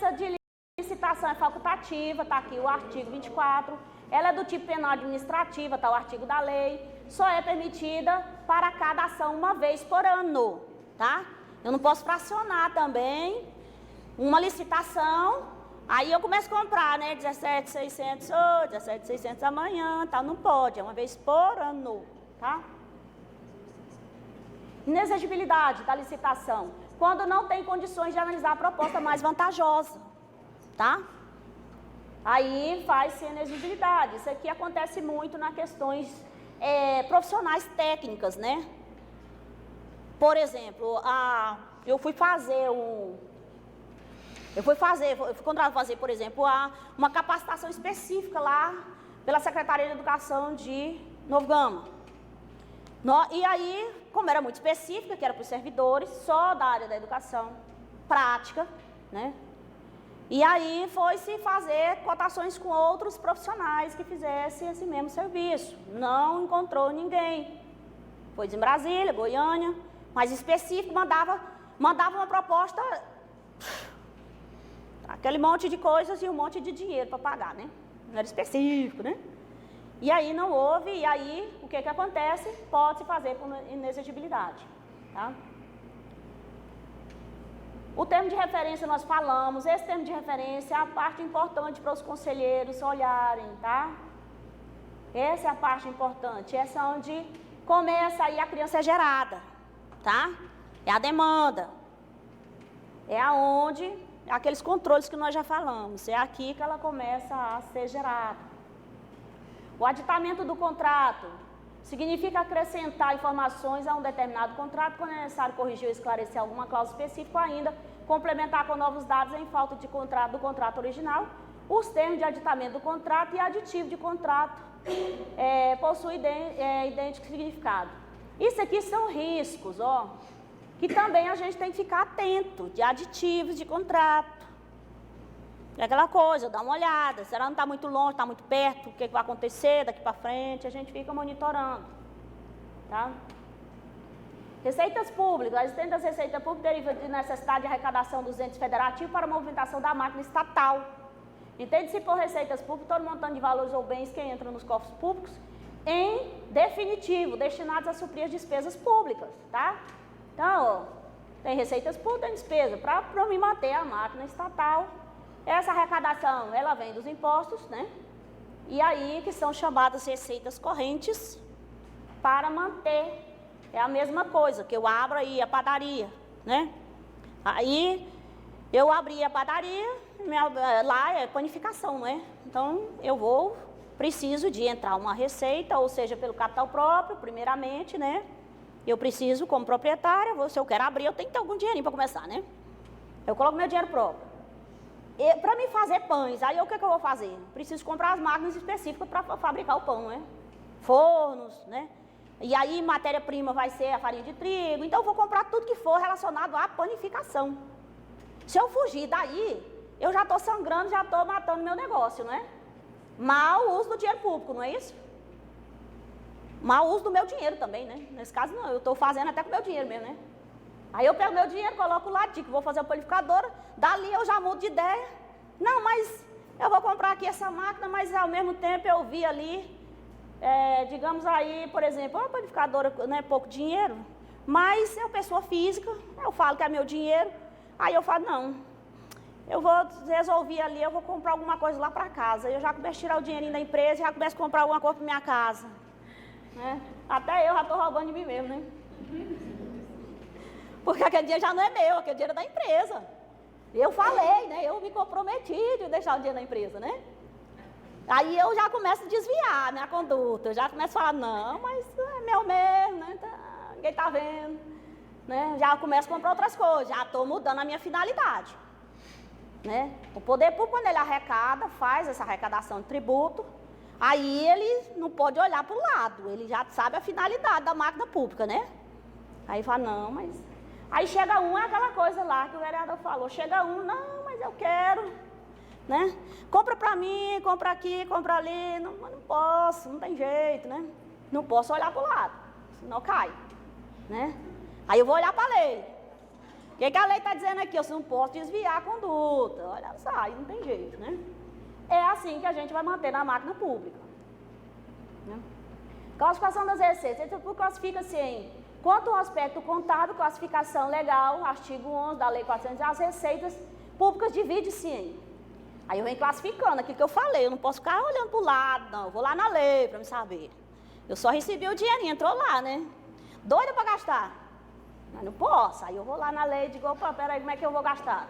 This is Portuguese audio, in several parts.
dispensa de licitação é facultativa, está aqui o artigo 24. Ela é do tipo penal administrativa, está o artigo da lei. Só é permitida para cada ação uma vez por ano, tá? Eu não posso fracionar também uma licitação, aí eu começo a comprar, né? 17.600 hoje, 17.600 amanhã, tá? Não pode, é uma vez por ano, tá? Inexigibilidade da licitação, quando não tem condições de analisar a proposta mais vantajosa, tá? Aí faz-se inexigibilidade. Isso aqui acontece muito nas questões profissionais técnicas, né? Por exemplo, eu fui contratado fazer, por exemplo, uma capacitação específica lá pela Secretaria de Educação de Novo Gama. E aí, como era muito específica, que era para os servidores, só da área da educação, prática, né? E aí foi-se fazer cotações com outros profissionais que fizessem esse mesmo serviço. Não encontrou ninguém. Foi em Brasília, Goiânia, mais específico, mandava uma proposta, aquele monte de coisas e um monte de dinheiro para pagar, né? Não era específico, né? E aí não houve, e aí o que acontece? Pode-se fazer por inexigibilidade, tá? O termo de referência nós falamos, esse termo de referência é a parte importante para os conselheiros olharem, tá? Essa é a parte importante, essa é onde começa aí a criança é gerada, tá? É a demanda, é aonde, aqueles controles que nós já falamos, é aqui que ela começa a ser gerada. O aditamento do contrato significa acrescentar informações a um determinado contrato quando é necessário corrigir ou esclarecer alguma cláusula específica ou ainda complementar com novos dados em falta de contrato do contrato original. Os termos de aditamento do contrato e aditivo de contrato possuem idêntico significado. Isso aqui são riscos, ó, que também a gente tem que ficar atento, de aditivos de contrato. É aquela coisa, dá uma olhada, se ela não está muito longe, está muito perto, o que vai acontecer daqui para frente, a gente fica monitorando, tá? Receitas públicas, a existência das receitas públicas deriva de necessidade de arrecadação dos entes federativos para a movimentação da máquina estatal. Entende-se por receitas públicas todo montante de valores ou bens que entram nos cofres públicos, em definitivo, destinados a suprir as despesas públicas, tá? Então, ó, tem receitas públicas, tem despesa, para me manter a máquina estatal. Essa arrecadação, ela vem dos impostos, né? E aí que são chamadas receitas correntes para manter. É a mesma coisa, que eu abro aí a padaria, né? Aí, eu abri a padaria, lá é panificação, né? Então, preciso de entrar uma receita, ou seja, pelo capital próprio, primeiramente, né? Eu preciso, como proprietária, se eu quero abrir, eu tenho que ter algum dinheirinho para começar, né? Eu coloco meu dinheiro próprio. Para me fazer pães, aí o que eu vou fazer? Preciso comprar as máquinas específicas para fabricar o pão, né? Fornos, né? E aí matéria-prima vai ser a farinha de trigo, então eu vou comprar tudo que for relacionado à panificação. Se eu fugir daí, eu já estou sangrando, já estou matando meu negócio, né? Mau uso do dinheiro público, não é isso? Mau uso do meu dinheiro também, né? Nesse caso não, eu estou fazendo até com o meu dinheiro mesmo, né? Aí eu pego meu dinheiro, coloco lá, digo, vou fazer a panificadora, dali eu já mudo de ideia. Não, mas eu vou comprar aqui essa máquina, mas ao mesmo tempo eu vi ali, digamos aí, por exemplo, uma panificadora não é pouco dinheiro, mas é uma pessoa física, eu falo que é meu dinheiro, aí eu falo, não, eu vou resolver ali, eu vou comprar alguma coisa lá para casa. Eu já começo a tirar o dinheirinho da empresa, já começo a comprar alguma coisa para minha casa. Né? Até eu já estou roubando de mim mesmo, né? Porque aquele dinheiro já não é meu, aquele dinheiro é da empresa. Eu falei, né? Eu me comprometi de deixar o dinheiro na empresa, né? Aí eu já começo a desviar a minha conduta, eu já começo a falar, não, mas é meu mesmo, né? Ninguém tá vendo. Né? Já começo a comprar outras coisas, já estou mudando a minha finalidade. Né? O poder público, quando ele arrecada, faz essa arrecadação de tributo, aí ele não pode olhar para o lado, ele já sabe a finalidade da máquina pública, né? Aí fala, não, mas... Aí chega um, é aquela coisa lá que o vereador falou, chega um, não, mas eu quero, né? Compra para mim, compra aqui, compra ali, não posso, não tem jeito, né? Não posso olhar para o lado, senão cai, né? Aí eu vou olhar para a lei. O que a lei está dizendo aqui? Eu não posso desviar a conduta. Olha só, aí não tem jeito, né? É assim que a gente vai manter na máquina pública. Né? Classificação das receitas. Então, classifica-se em, quanto ao aspecto contábil, classificação legal, artigo 11 da Lei 400, as receitas públicas divide-se em. Aí eu venho classificando aquilo que eu falei, eu não posso ficar olhando para o lado, não. Eu vou lá na lei para me saber. Eu só recebi o dinheirinho, entrou lá, né? Doida para gastar. Mas não posso. Aí eu vou lá na lei e digo, opa, peraí, como é que eu vou gastar?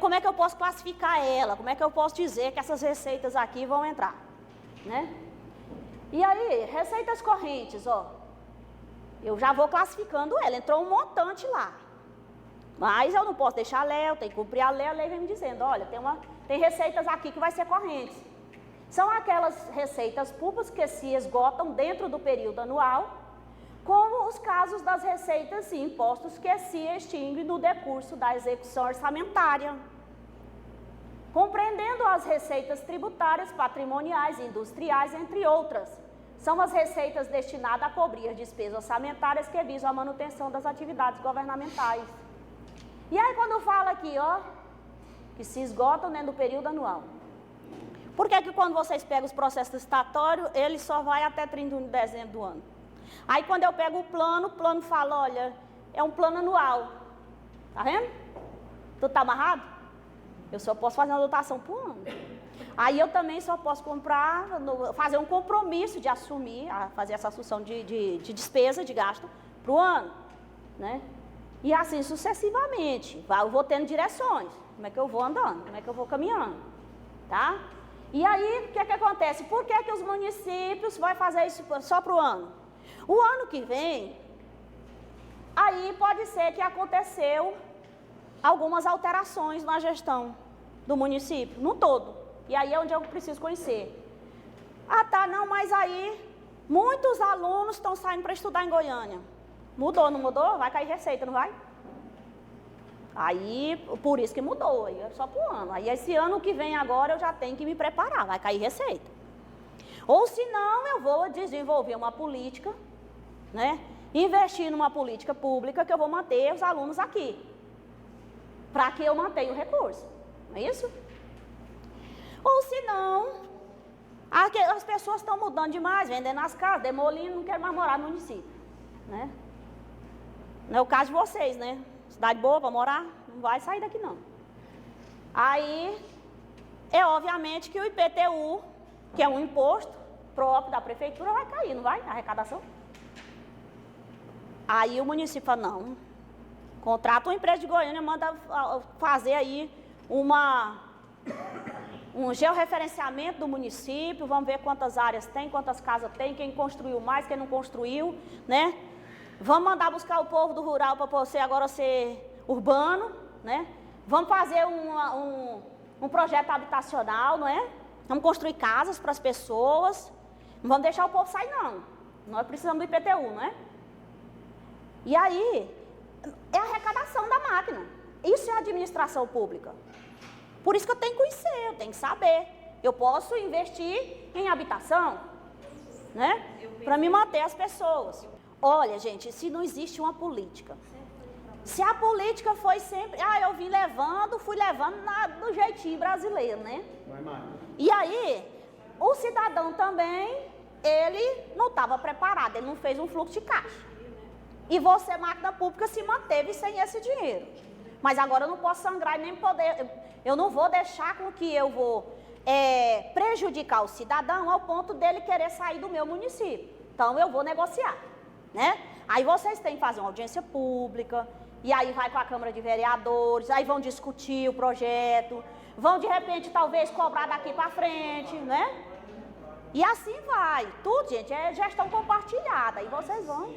Como é que eu posso classificar ela? Como é que eu posso dizer que essas receitas aqui vão entrar? Né? E aí, receitas correntes, ó. Eu já vou classificando ela. Entrou um montante lá. Mas eu não posso deixar a lei, eu tenho que cumprir a lei vem me dizendo, olha, tem receitas aqui que vai ser correntes. São aquelas receitas públicas que se esgotam dentro do período anual, como os casos das receitas e impostos que se extinguem no decurso da execução orçamentária. Compreendendo as receitas tributárias, patrimoniais e industriais, entre outras. São as receitas destinadas a cobrir despesas orçamentárias que visam a manutenção das atividades governamentais. E aí quando fala aqui, ó, que se esgotam dentro do período anual. Por que quando vocês pegam os processos licitatórios, ele só vai até 31 de dezembro do ano? Aí quando eu pego o plano fala, olha, é um plano anual. Tá vendo? Tudo tá amarrado? Eu só posso fazer uma dotação por ano. Aí eu também só posso fazer um compromisso de assumir, fazer essa assunção de despesa, de gasto, para o ano. Né? E assim sucessivamente. Eu vou tendo direções. Como é que eu vou andando? Como é que eu vou caminhando? Tá? E aí, o que acontece? Por que os municípios vão fazer isso só para o ano? O ano que vem, aí pode ser que aconteceu algumas alterações na gestão do município, no todo. E aí é onde eu preciso conhecer. Ah, tá, não, mas aí muitos alunos estão saindo para estudar em Goiânia. Mudou, não mudou? Vai cair receita, não vai? Aí, por isso que mudou, aí é só por ano. Aí esse ano que vem agora eu já tenho que me preparar, vai cair receita. Ou se não, eu vou desenvolver uma política, né? Investir numa política pública que eu vou manter os alunos aqui. Para que eu mantenha o recurso, não é isso? Ou se não, as pessoas estão mudando demais, vendendo as casas, demolindo, não querem mais morar no município, né? Não é o caso de vocês, né? Cidade boa para morar, não vai sair daqui não. Aí, é obviamente que o IPTU, que é um imposto próprio da prefeitura, vai cair, não vai? A arrecadação. Aí o município fala, não, contrata uma empresa de Goiânia, manda fazer aí um georreferenciamento do município, vamos ver quantas áreas tem, quantas casas tem, quem construiu mais, quem não construiu, né? Vamos mandar buscar o povo do rural para você agora ser urbano, né? Vamos fazer um projeto habitacional, não é? Vamos construir casas para as pessoas. Não vamos deixar o povo sair, não. Nós precisamos do IPTU, não é? E aí, é a arrecadação da máquina. Isso é administração pública. Por isso que eu tenho que conhecer, eu tenho que saber. Eu posso investir em habitação, né? Para me manter as pessoas. Olha, gente, se não existe uma política, se a política foi sempre, eu vim levando, fui levando do jeitinho brasileiro, né? E aí, o cidadão também, ele não estava preparado, ele não fez um fluxo de caixa. E você, máquina pública, se manteve sem esse dinheiro. Mas agora eu não posso sangrar e nem poder, eu não vou deixar com que eu vou prejudicar o cidadão ao ponto dele querer sair do meu município. Então eu vou negociar. Né? Aí vocês têm que fazer uma audiência pública, e aí vai com a Câmara de Vereadores, aí vão discutir o projeto, vão de repente talvez cobrar daqui para frente, né? E assim vai, tudo, gente, é gestão compartilhada, aí vocês vão.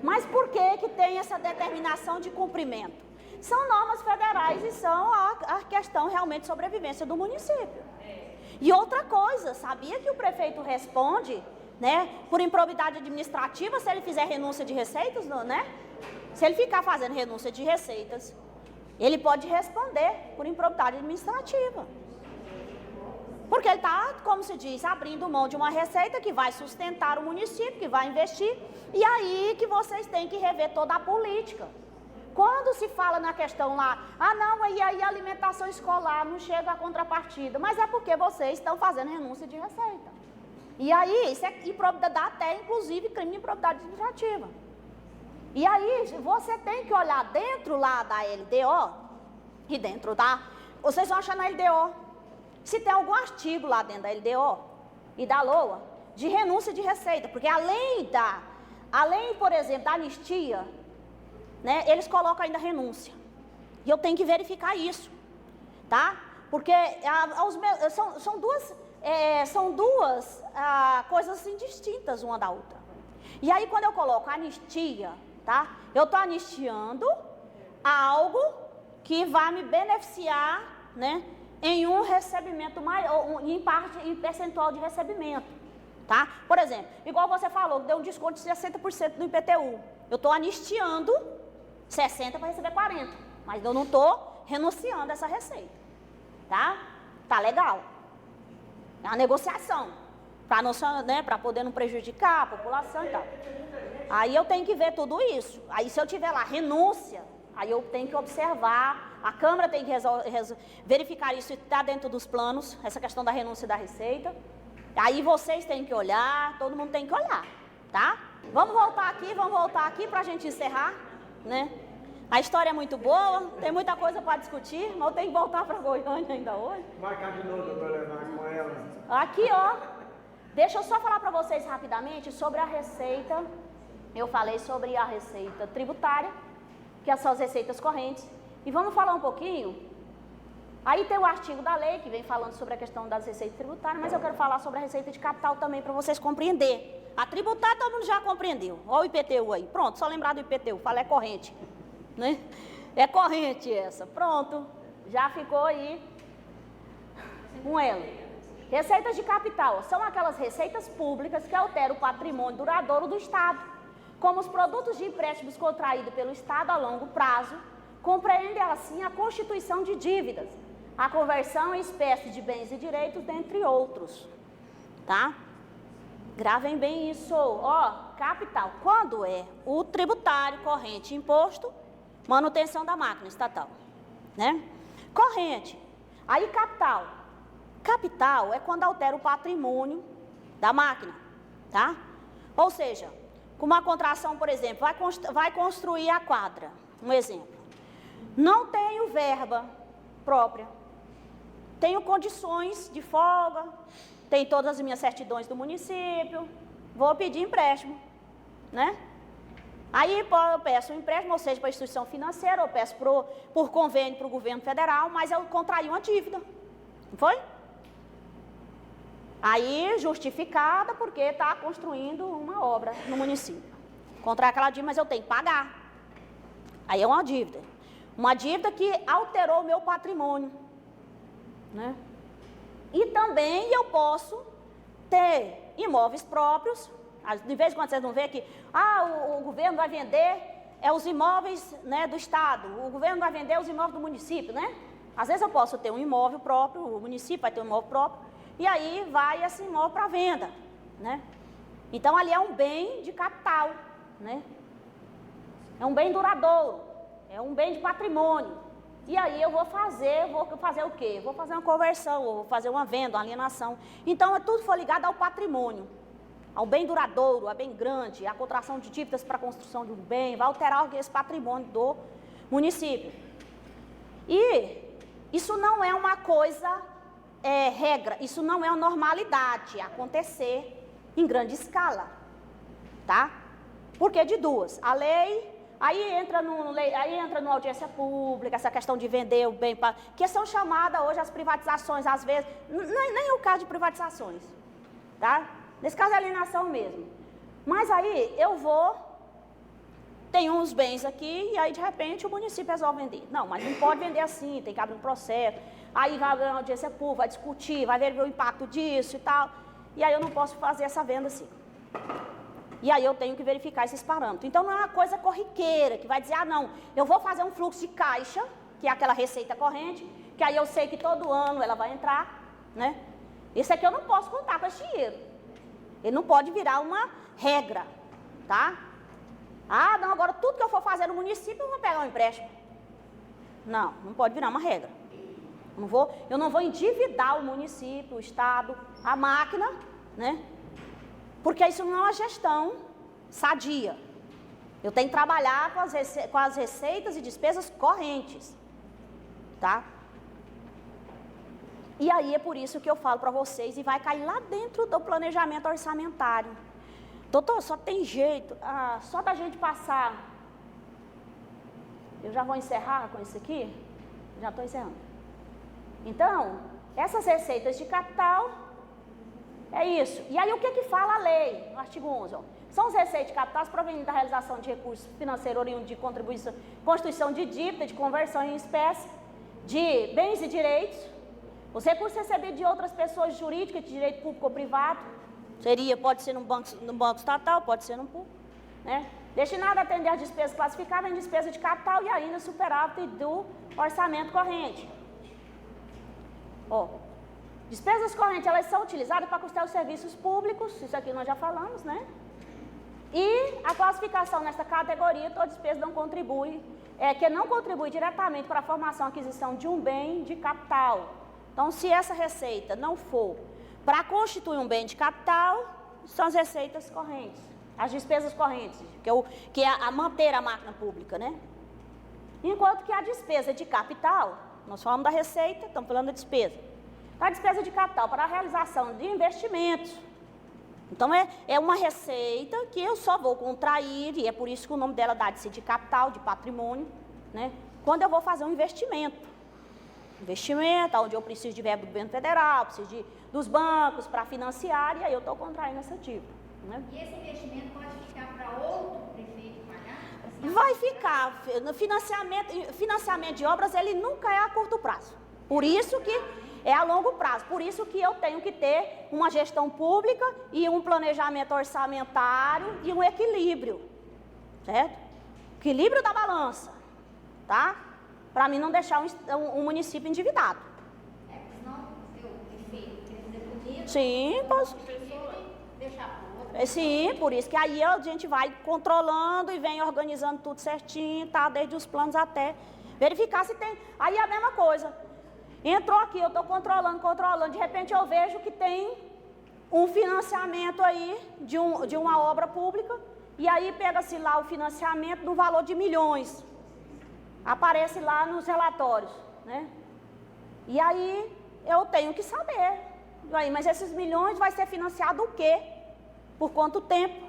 Mas por que tem essa determinação de cumprimento? São normas federais e são a questão realmente de sobrevivência do município. E outra coisa, sabia que o prefeito responde, né, por improbidade administrativa, se ele fizer renúncia de receitas, né? Se ele ficar fazendo renúncia de receitas, ele pode responder por improbidade administrativa. Porque ele está, como se diz, abrindo mão de uma receita que vai sustentar o município, que vai investir, e aí que vocês têm que rever toda a política. Quando se fala na questão lá, ah não, aí a alimentação escolar não chega à contrapartida, mas é porque vocês estão fazendo renúncia de receita. E aí, isso é improbidade, dá até inclusive crime de improbidade administrativa. E aí, você tem que olhar dentro lá da LDO, e dentro da, vocês vão achar na LDO, se tem algum artigo lá dentro da LDO e da LOA, de renúncia de receita, porque além, por exemplo, da anistia, né, eles colocam ainda renúncia. E eu tenho que verificar isso, tá? Porque são duas coisas assim, distintas uma da outra. E aí, quando eu coloco anistia, tá? Eu estou anistiando algo que vai me beneficiar, né, em um recebimento maior, em percentual de recebimento, tá? Por exemplo, igual você falou, deu um desconto de 60% no IPTU. Eu estou anistiando 60 para receber 40, mas eu não estou renunciando a essa receita, tá? Tá legal. É uma negociação, para poder não prejudicar a população e tal. Aí eu tenho que ver tudo isso. Aí se eu tiver lá renúncia, aí eu tenho que observar, a Câmara tem que verificar isso, está dentro dos planos, essa questão da renúncia da receita. Aí vocês têm que olhar, todo mundo tem que olhar, tá? Vamos voltar aqui para a gente encerrar, né? A história é muito boa, tem muita coisa para discutir, mas eu tenho que voltar para Goiânia ainda hoje. Marcar de novo para levar com ela. Aqui, ó, deixa eu só falar para vocês rapidamente sobre a receita. Eu falei sobre a receita tributária, que são as receitas correntes. E vamos falar um pouquinho. Aí tem o artigo da lei que vem falando sobre a questão das receitas tributárias, mas eu quero falar sobre a receita de capital também para vocês compreenderem. A tributária todo mundo já compreendeu. Olha o IPTU aí. Pronto, só lembrar do IPTU. Fala, é corrente. Né? É corrente essa. Pronto, já ficou aí um elo. Receitas de capital são aquelas receitas públicas que alteram o patrimônio duradouro do Estado, como os produtos de empréstimos contraídos pelo Estado a longo prazo, compreendem assim a constituição de dívidas, a conversão em espécie de bens e direitos, dentre outros. Tá? Gravem bem isso. Ó, capital, quando é o tributário, corrente, imposto, manutenção da máquina estatal, né? Corrente. Aí capital. Capital é quando altera o patrimônio da máquina, tá? Ou seja, com uma contração, por exemplo, vai construir a quadra, um exemplo. Não tenho verba própria, tenho condições de folga, tenho todas as minhas certidões do município, vou pedir empréstimo, né? Aí eu peço um empréstimo, ou seja, para a instituição financeira, eu peço por convênio para o governo federal, mas eu contraí uma dívida, não foi? Aí, justificada porque está construindo uma obra no município. Contrai aquela dívida, mas eu tenho que pagar. Aí é uma dívida. Uma dívida que alterou o meu patrimônio, né? E também eu posso ter imóveis próprios. De vez em quando vocês vão ver que o governo vai vender os imóveis, né, do Estado, o governo vai vender os imóveis do município, né? Às vezes eu posso ter um imóvel próprio, o município vai ter um imóvel próprio, e aí vai esse imóvel para venda, né? Então ali é um bem de capital, né? É um bem duradouro, é um bem de patrimônio. E aí eu vou fazer o quê? Vou fazer uma conversão, vou fazer uma venda, uma alienação. Então tudo for ligado ao patrimônio, ao bem duradouro, a bem grande, a contração de dívidas para a construção de um bem, vai alterar esse patrimônio do município. E isso não é uma coisa regra, isso não é uma normalidade acontecer em grande escala, tá? Porque de duas, a lei, aí entra no audiência pública, essa questão de vender o bem, que são chamadas hoje as privatizações, às vezes, nem o caso de privatizações, tá? Nesse caso é alienação mesmo. Mas aí tem uns bens aqui e aí de repente o município resolve vender. Não, mas não pode vender assim, tem que abrir um processo. Aí vai abrir uma audiência pública, vai discutir, vai ver o impacto disso e tal. E aí eu não posso fazer essa venda assim. E aí eu tenho que verificar esses parâmetros. Então não é uma coisa corriqueira, que vai dizer, não, eu vou fazer um fluxo de caixa, que é aquela receita corrente, que aí eu sei que todo ano ela vai entrar, né? Esse aqui eu não posso contar com esse dinheiro. Ele não pode virar uma regra, tá? Ah, não, agora tudo que eu for fazer no município eu vou pegar um empréstimo. Não, não pode virar uma regra. Eu não vou endividar o município, o estado, a máquina, né? Porque isso não é uma gestão sadia. Eu tenho que trabalhar com as receitas e despesas correntes, tá? E aí é por isso que eu falo para vocês e vai cair lá dentro do planejamento orçamentário. Doutor, só tem jeito, só da gente passar. Eu já vou encerrar com isso aqui? Já estou encerrando. Então, essas receitas de capital, é isso. E aí o que fala a lei, no artigo 11? Ó, são as receitas de capitais provenientes da realização de recursos financeiros oriundos de contribuição, constituição de dívida, de conversão em espécie, de bens e direitos, os recursos recebidos de outras pessoas jurídicas, de direito público ou privado, pode ser no banco estatal, pode ser no público, né? Destinado a atender as despesas classificáveis em despesa de capital e ainda superávit do orçamento corrente. Ó, despesas correntes, elas são utilizadas para custear os serviços públicos, isso aqui nós já falamos, né? E a classificação nesta categoria, toda despesa não contribui, que não contribui diretamente para a formação e aquisição de um bem de capital. Então, se essa receita não for para constituir um bem de capital, são as receitas correntes, as despesas correntes, que é a manter a máquina pública, né? Enquanto que a despesa de capital, nós falamos da receita, estamos falando da despesa. A despesa de capital para a realização de investimentos. Então, é uma receita que eu só vou contrair, e é por isso que o nome dela dá-se de capital, de patrimônio, né? Quando eu vou fazer um investimento. Investimento, onde eu preciso de verba do governo federal, preciso dos bancos para financiar, e aí eu estou contraindo essa dívida. Né? E esse investimento pode ficar para outro prefeito pagar? Vai ficar. No financiamento de obras, ele nunca é a curto prazo. Por isso que é a longo prazo. Por isso que eu tenho que ter uma gestão pública e um planejamento orçamentário e um equilíbrio. Certo? Equilíbrio da balança. Tá? Para mim não deixar um município endividado. Senão eu prefiro fazer bonito. Sim, posso. Deixar para outro. Sim, por isso que aí a gente vai controlando e vem organizando tudo certinho, tá? Desde os planos até verificar se tem. Aí é a mesma coisa. Entrou aqui, eu estou controlando, de repente eu vejo que tem um financiamento aí de uma obra pública, e aí pega-se lá o financiamento no valor de milhões. Aparece lá nos relatórios, né? E aí eu tenho que saber, mas esses milhões vai ser financiado o quê? Por quanto tempo?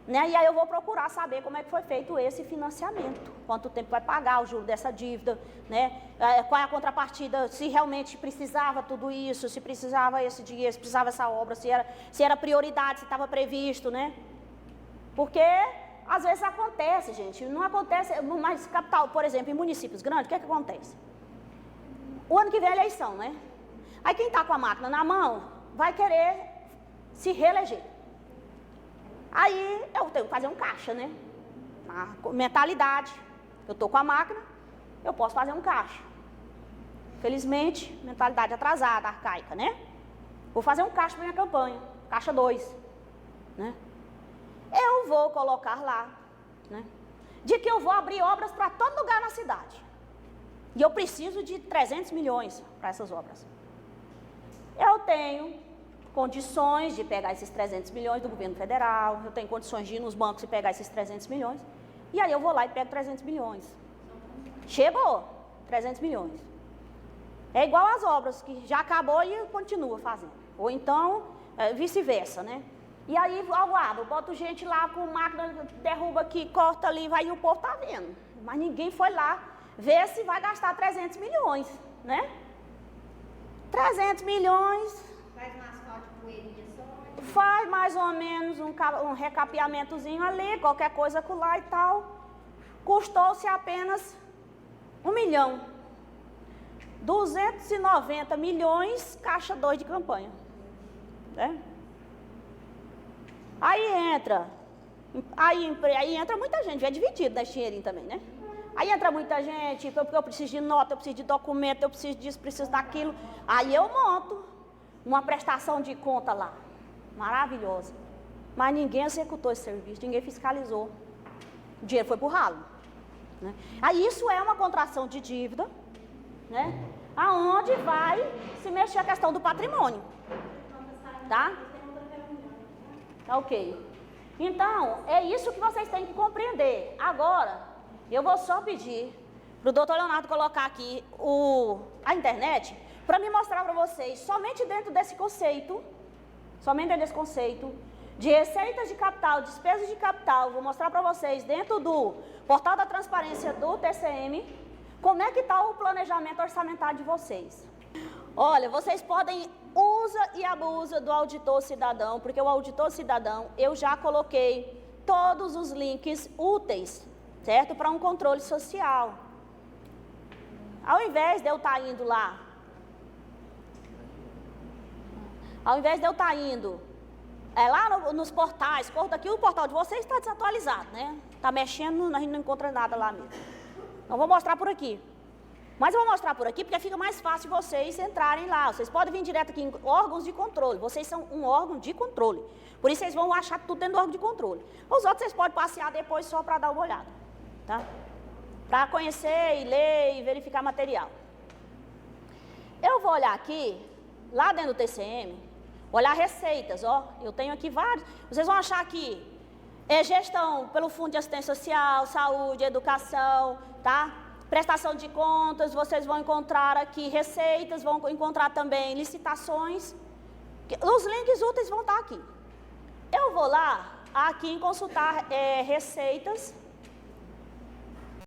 Né? E aí eu vou procurar saber como é que foi feito esse financiamento, quanto tempo vai pagar o juro dessa dívida, né? Qual é a contrapartida, se realmente precisava tudo isso, se precisava esse dinheiro, se precisava essa obra, se era prioridade, se estava previsto, né? Porque às vezes acontece, gente, não acontece, mas capital, por exemplo, em municípios grandes, o que é que acontece? O ano que vem é eleição, né? Aí quem está com a máquina na mão vai querer se reeleger. Aí eu tenho que fazer um caixa, né? A mentalidade, eu estou com a máquina, eu posso fazer um caixa. Felizmente, mentalidade atrasada, arcaica, né? Vou fazer um caixa para minha campanha, caixa 2, né? Eu vou colocar lá, né? De que eu vou abrir obras para todo lugar na cidade. E eu preciso de 300 milhões para essas obras. Eu tenho condições de pegar esses 300 milhões do governo federal, eu tenho condições de ir nos bancos e pegar esses 300 milhões, e aí eu vou lá e pego 300 milhões. Chegou, 300 milhões. É igual às obras, que já acabou e continua fazendo. Ou então, vice-versa, né? E aí eu aguardo, boto gente lá com máquina, derruba aqui, corta ali, vai, e o povo tá vendo. Mas ninguém foi lá ver se vai gastar 300 milhões, né? 300 milhões... Faz um asfalto de poeirinha só. Faz mais ou menos um recapeamentozinho ali, qualquer coisa com lá e tal. Custou-se apenas 1 milhão. 290 milhões, caixa 2 de campanha. Né? Aí entra muita gente, é dividido nesse dinheirinho também, né? Aí entra muita gente, porque eu preciso de nota, eu preciso de documento, eu preciso disso, preciso daquilo. Aí eu monto uma prestação de conta lá, maravilhosa. Mas ninguém executou esse serviço, ninguém fiscalizou. O dinheiro foi para o ralo. Né? Aí isso é uma contração de dívida, né? Aonde vai se mexer a questão do patrimônio. Tá? Tá ok. Então, é isso que vocês têm que compreender. Agora, eu vou só pedir para o doutor Leonardo colocar aqui a internet para me mostrar para vocês, somente dentro desse conceito, de receitas de capital, despesas de capital, vou mostrar para vocês dentro do portal da transparência do TCM, como é que está o planejamento orçamentário de vocês. Olha, vocês podem, usa e abusa do auditor cidadão, porque o auditor cidadão, eu já coloquei todos os links úteis, certo? Para um controle social. Ao invés de eu estar indo lá, lá nos portais, aqui o portal de vocês está desatualizado, né? Está mexendo, a gente não encontra nada lá mesmo. Então, vou mostrar por aqui. Mas eu vou mostrar por aqui porque fica mais fácil vocês entrarem lá. Vocês podem vir direto aqui em órgãos de controle. Vocês são um órgão de controle. Por isso vocês vão achar tudo dentro do órgão de controle. Os outros vocês podem passear depois só para dar uma olhada. Tá? Para conhecer e ler e verificar material. Eu vou olhar aqui, lá dentro do TCM, olhar receitas, ó. Eu tenho aqui vários. Vocês vão achar aqui gestão pelo Fundo de Assistência Social, Saúde, Educação, tá? Prestação de contas, vocês vão encontrar aqui receitas, vão encontrar também licitações. Os links úteis vão estar aqui. Eu vou lá, aqui em consultar receitas.